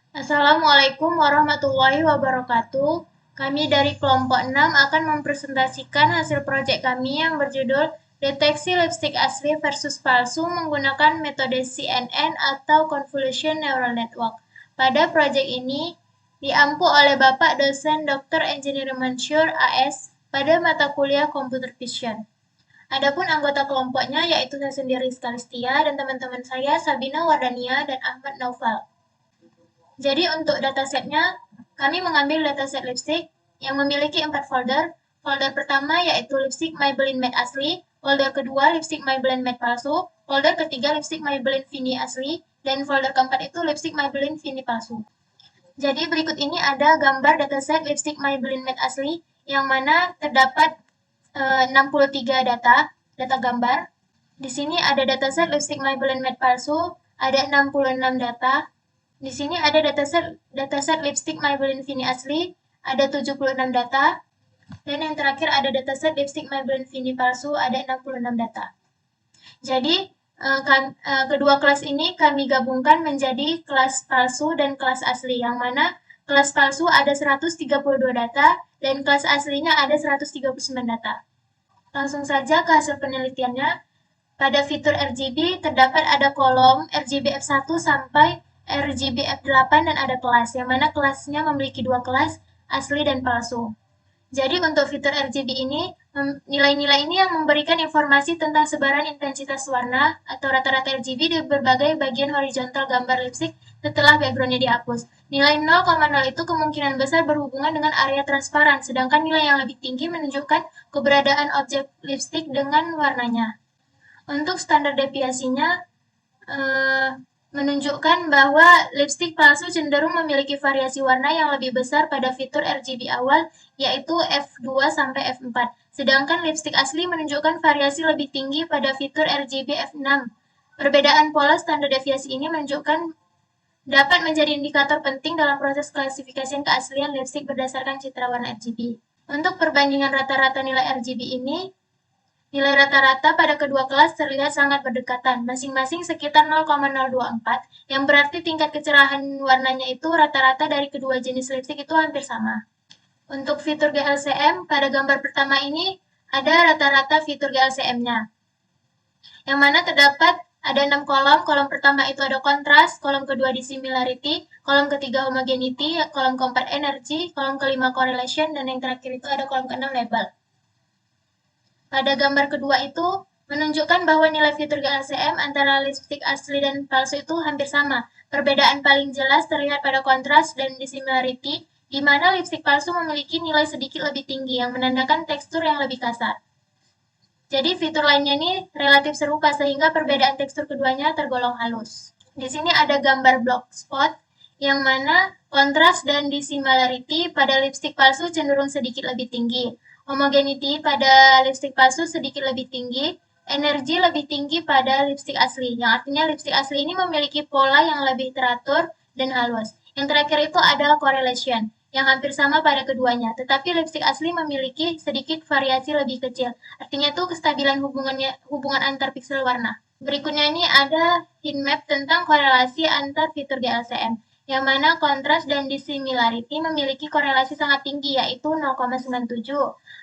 Assalamualaikum warahmatullahi wabarakatuh. Kami dari kelompok 6 akan mempresentasikan hasil proyek kami yang berjudul Deteksi Lipstik Asli versus Palsu menggunakan metode CNN atau Convolution Neural Network. Pada proyek ini diampu oleh Bapak dosen Dr. Engineer Mansur AS pada mata kuliah Computer Vision. Adapun anggota kelompoknya yaitu saya sendiri Skalistia dan teman-teman saya Sabina Wardania dan Ahmad Naufal. Jadi untuk datasetnya, kami mengambil dataset lipstick yang memiliki 4 folder. Folder pertama yaitu lipstick Maybelline Matte asli, folder kedua lipstick Maybelline Matte palsu, folder ketiga lipstick Maybelline Vini asli, dan folder keempat itu lipstick Maybelline Vini palsu. Jadi berikut ini ada gambar dataset lipstick Maybelline Matte asli yang mana terdapat 63 data gambar. Di sini ada dataset lipstick Maybelline Matte palsu, ada 66 data. Di sini ada dataset lipstick Maybelline Vini asli, ada 76 data. Dan yang terakhir ada dataset lipstick Maybelline Vini palsu, ada 66 data. Jadi, kedua kelas ini kami gabungkan menjadi kelas palsu dan kelas asli, yang mana kelas palsu ada 132 data dan kelas aslinya ada 139 data. Langsung saja ke hasil penelitiannya. Pada fitur RGB terdapat ada kolom RGB F1 sampai RGB F8 dan ada kelas, yang mana kelasnya memiliki dua kelas, asli dan palsu. Jadi untuk fitur RGB ini, nilai-nilai ini yang memberikan informasi tentang sebaran intensitas warna atau rata-rata RGB di berbagai bagian horizontal gambar lipstick setelah backgroundnya dihapus. Nilai 0,0 itu kemungkinan besar berhubungan dengan area transparan, sedangkan nilai yang lebih tinggi menunjukkan keberadaan objek lipstick dengan warnanya. Untuk standar deviasinya, menunjukkan bahwa lipstick palsu cenderung memiliki variasi warna yang lebih besar pada fitur RGB awal, yaitu F2 sampai F4. Sedangkan lipstick asli menunjukkan variasi lebih tinggi pada fitur RGB F6. Perbedaan pola standar deviasi ini menunjukkan dapat menjadi indikator penting dalam proses klasifikasi keaslian lipstick berdasarkan citra warna RGB. Untuk perbandingan rata-rata nilai RGB ini, nilai rata-rata pada kedua kelas terlihat sangat berdekatan, masing-masing sekitar 0,024, yang berarti tingkat kecerahan warnanya itu rata-rata dari kedua jenis lipstick itu hampir sama. Untuk fitur GLCM, pada gambar pertama ini ada rata-rata fitur GLCM-nya, yang mana terdapat ada 6 kolom. Kolom pertama itu ada kontras, kolom kedua dissimilarity, kolom ketiga homogeneity, kolom keempat energy, kolom kelima correlation, dan yang terakhir itu ada kolom keenam label. Pada gambar kedua itu menunjukkan bahwa nilai fitur GLCM antara lipstick asli dan palsu itu hampir sama. Perbedaan paling jelas terlihat pada kontras dan dissimilarity, di mana lipstick palsu memiliki nilai sedikit lebih tinggi yang menandakan tekstur yang lebih kasar. Jadi fitur lainnya ini relatif serupa sehingga perbedaan tekstur keduanya tergolong halus. Di sini ada gambar block spot yang mana kontras dan dissimilarity pada lipstick palsu cenderung sedikit lebih tinggi. Homogeneity pada lipstick palsu sedikit lebih tinggi, energi lebih tinggi pada lipstick asli, yang artinya lipstick asli ini memiliki pola yang lebih teratur dan halus. Yang terakhir itu adalah correlation, yang hampir sama pada keduanya, tetapi lipstick asli memiliki sedikit variasi lebih kecil. Artinya itu kestabilan hubungan antar piksel warna. Berikutnya ini ada heat map tentang korelasi antar fitur GLCM, yang mana kontras dan dissimilarity memiliki korelasi sangat tinggi, yaitu 0,97.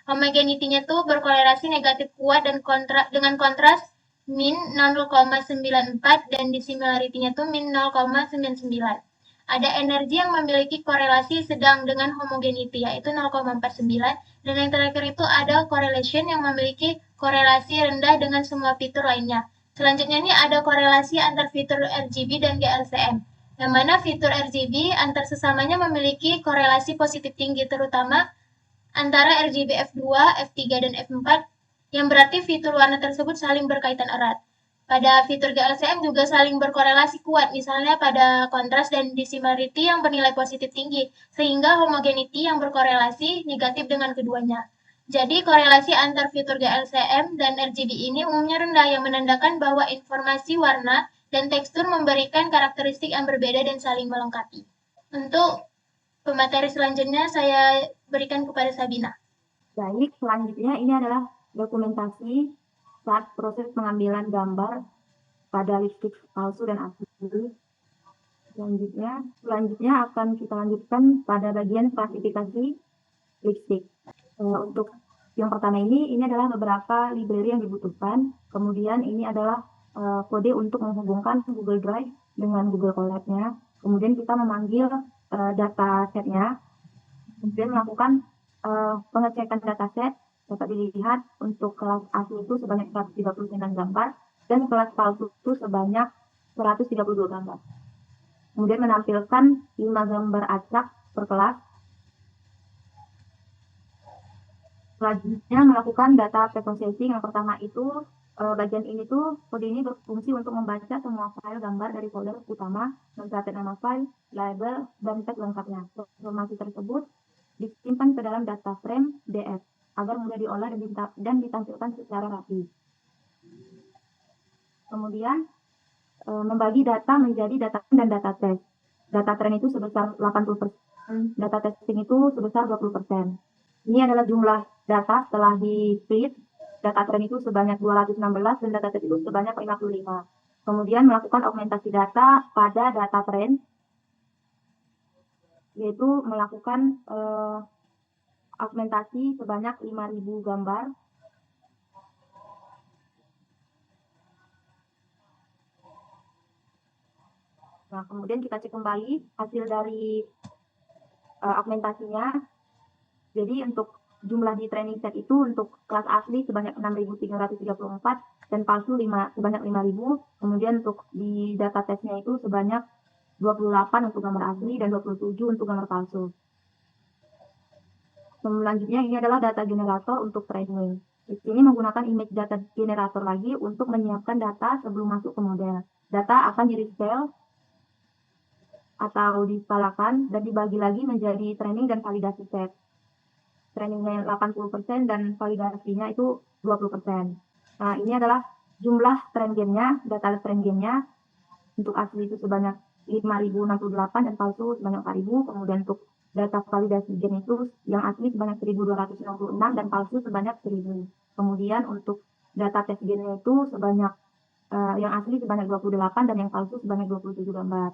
Homogeneity-nya tuh berkorelasi negatif kuat dan dengan kontras min 0,94 dan dissimilarity-nya tuh min 0,99. Ada energi yang memiliki korelasi sedang dengan homogeneity, yaitu 0,49, dan yang terakhir itu ada correlation yang memiliki korelasi rendah dengan semua fitur lainnya. Selanjutnya ini ada korelasi antar fitur RGB dan GLCM, yang mana fitur RGB antar sesamanya memiliki korelasi positif tinggi, terutama antara RGB F2, F3, dan F4, yang berarti fitur warna tersebut saling berkaitan erat. Pada fitur GLCM juga saling berkorelasi kuat, misalnya pada kontras dan dissimilarity yang bernilai positif tinggi, sehingga homogeneity yang berkorelasi negatif dengan keduanya. Jadi korelasi antar fitur GLCM dan RGB ini umumnya rendah, yang menandakan bahwa informasi warna dan tekstur memberikan karakteristik yang berbeda dan saling melengkapi. Untuk pemateri selanjutnya saya berikan kepada Sabina. Baik, selanjutnya ini adalah dokumentasi saat proses pengambilan gambar pada lipstick palsu dan asli. Selanjutnya akan kita lanjutkan pada bagian klasifikasi lipstick. Untuk yang pertama ini adalah beberapa library yang dibutuhkan. Kemudian ini adalah kode untuk menghubungkan Google Drive dengan Google Colab-nya. Kemudian kita memanggil data setnya. Kemudian melakukan pengecekan dataset. Dapat dilihat untuk kelas asli itu sebanyak 139 gambar dan kelas palsu itu sebanyak 132 gambar. Kemudian menampilkan 5 gambar acak per kelas. Selanjutnya melakukan data preprocessing. Yang pertama itu bagian ini tuh kode ini berfungsi untuk membaca semua file gambar dari folder utama, mencatat nama file, label, dan tag lengkapnya. Informasi tersebut disimpan ke dalam data frame DF agar mudah diolah dan ditampilkan secara rapi. Kemudian membagi data menjadi data dan data test. Data trend itu sebesar 80%, data testing itu sebesar 20%. Ini adalah jumlah data setelah di-split. Data trend itu sebanyak 216 dan data test itu sebanyak 55. Kemudian melakukan augmentasi data pada data trend, yaitu melakukan augmentasi sebanyak 5.000 gambar. Nah, kemudian kita cek kembali hasil dari augmentasinya. Jadi untuk jumlah di training set itu untuk kelas asli sebanyak 6.334 dan palsu sebanyak 5.000. Kemudian untuk di data testnya itu sebanyak 28 untuk gambar asli dan 27 untuk gambar palsu. Selanjutnya ini adalah data generator untuk training. Di sini menggunakan image data generator lagi untuk menyiapkan data sebelum masuk ke model. Data akan di-rescale atau diskalakan dan dibagi lagi menjadi training dan validasi set. Trainingnya 80% dan validasinya itu 20%. Nah, ini adalah jumlah trend gennya, data trend gennya. Untuk asli itu sebanyak 5.068 dan palsu sebanyak 4.000. Kemudian untuk data validasi gen itu yang asli sebanyak 1.266 dan palsu sebanyak 1.000. Kemudian untuk data tes gennya itu sebanyak yang asli sebanyak 28 dan yang palsu sebanyak 27 gambar.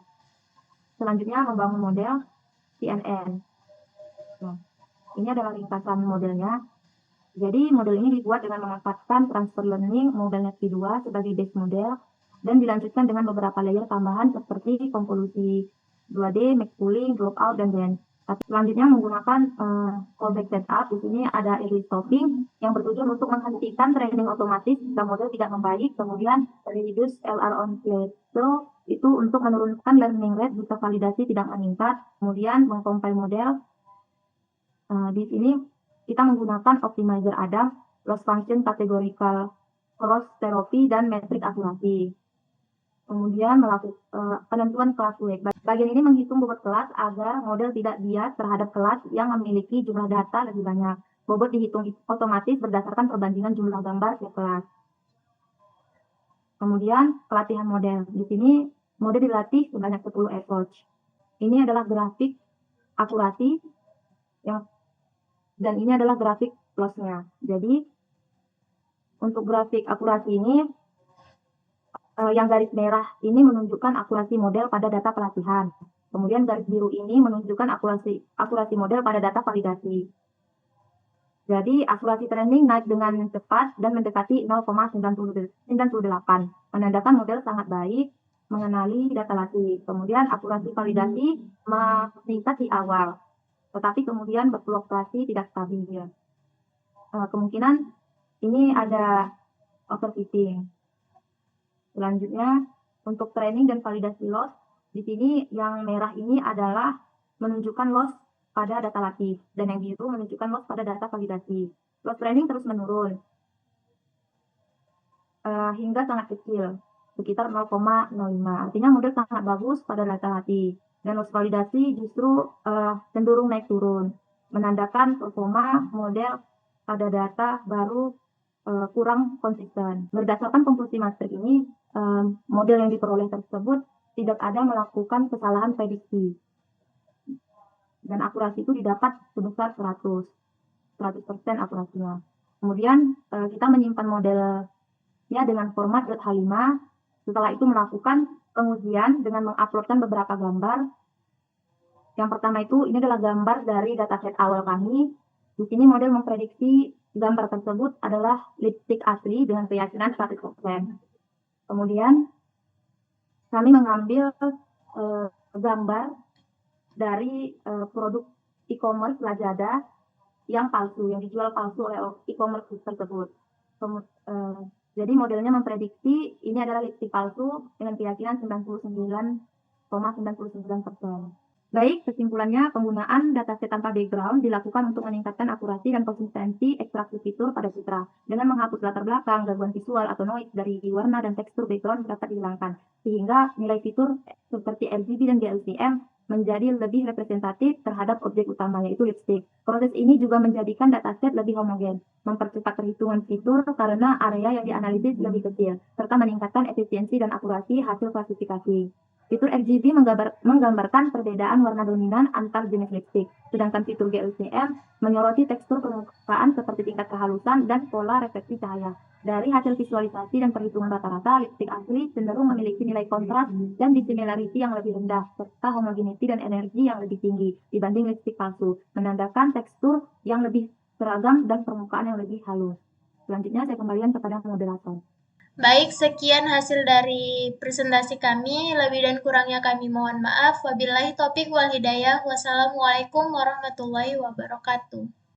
Selanjutnya membangun model CNN. Nah, ini adalah ringkasan modelnya. Jadi model ini dibuat dengan memanfaatkan transfer learning modelnya V2 sebagai base model dan dilanjutkan dengan beberapa layer tambahan seperti konvolusi 2D, max pooling, dropout, dan blend. Selanjutnya menggunakan callback setup. Di sini ada early stopping yang bertujuan untuk menghentikan training otomatis jika model tidak membaik. Kemudian reduce LR on plateau itu untuk menurunkan learning rate jika validasi tidak meningkat. Kemudian mengcompile model. Di sini kita menggunakan optimizer Adam, loss function categorical cross therapy, dan metrik akurasi. Kemudian melakukan penentuan kelas weight. Bagian ini menghitung bobot kelas agar model tidak bias terhadap kelas yang memiliki jumlah data lebih banyak. Bobot dihitung otomatis berdasarkan perbandingan jumlah gambar ke kelas. Kemudian pelatihan model. Di sini model dilatih sebanyak 10 approach. Ini adalah grafik akurasi dan ini adalah grafik loss-nya. Jadi untuk grafik akurasi ini yang garis merah ini menunjukkan akurasi model pada data pelatihan. Kemudian garis biru ini menunjukkan akurasi model pada data validasi. Jadi akurasi training naik dengan cepat dan mendekati 0,98, menandakan model sangat baik mengenali data latih. Kemudian akurasi validasi meningkat di awal, tetapi kemudian berfluktuasi tidak stabil. Kemungkinan ini ada overfitting. Selanjutnya untuk training dan validasi loss, di sini yang merah ini adalah menunjukkan loss pada data latih dan yang biru menunjukkan loss pada data validasi. Loss training terus menurun hingga sangat kecil, sekitar 0,05. Artinya model sangat bagus pada data latih. Dan loss validasi justru cenderung naik turun, menandakan performa model pada data baru kurang konsisten. Berdasarkan konklusi matrik ini, model yang diperoleh tersebut tidak ada melakukan kesalahan prediksi. Dan akurasi itu didapat sebesar 100% akurasinya. Kemudian kita menyimpan modelnya dengan format .h5. Setelah itu melakukan Kemudian dengan menguploadkan beberapa gambar. Yang pertama itu ini adalah gambar dari dataset awal kami. Di sini model memprediksi gambar tersebut adalah lipstick asli dengan keyakinan 100%. Kemudian kami mengambil gambar dari produk e-commerce Lazada yang palsu, yang dijual palsu oleh e-commerce tersebut. Jadi modelnya memprediksi ini adalah lipstick palsu dengan keyakinan 99,99%. Baik, kesimpulannya penggunaan dataset tanpa background dilakukan untuk meningkatkan akurasi dan konsistensi ekstraksi fitur pada citra. Dengan menghapus latar belakang, gangguan visual atau noise dari warna dan tekstur background dapat dihilangkan, sehingga nilai fitur seperti RGB dan GLCM menjadi lebih representatif terhadap objek utama, yaitu lipstick. Proses ini juga menjadikan dataset lebih homogen, mempercepat perhitungan fitur karena area yang dianalisis lebih kecil, serta meningkatkan efisiensi dan akurasi hasil klasifikasi. Fitur RGB menggambarkan perbedaan warna dominan antar jenis lipstick, sedangkan fitur GLCM menyoroti tekstur permukaan seperti tingkat kehalusan dan pola refleksi cahaya. Dari hasil visualisasi dan perhitungan rata-rata, lipstick asli cenderung memiliki nilai kontras dan dissimilarity yang lebih rendah, serta homogeneity dan energi yang lebih tinggi dibanding lipstick palsu, menandakan tekstur yang lebih seragam dan permukaan yang lebih halus. Selanjutnya saya kembalikan kepada moderator. Baik, sekian hasil dari presentasi kami. Lebih dan kurangnya kami mohon maaf. Wabillahi taufiq wal hidayah. Wassalamualaikum warahmatullahi wabarakatuh.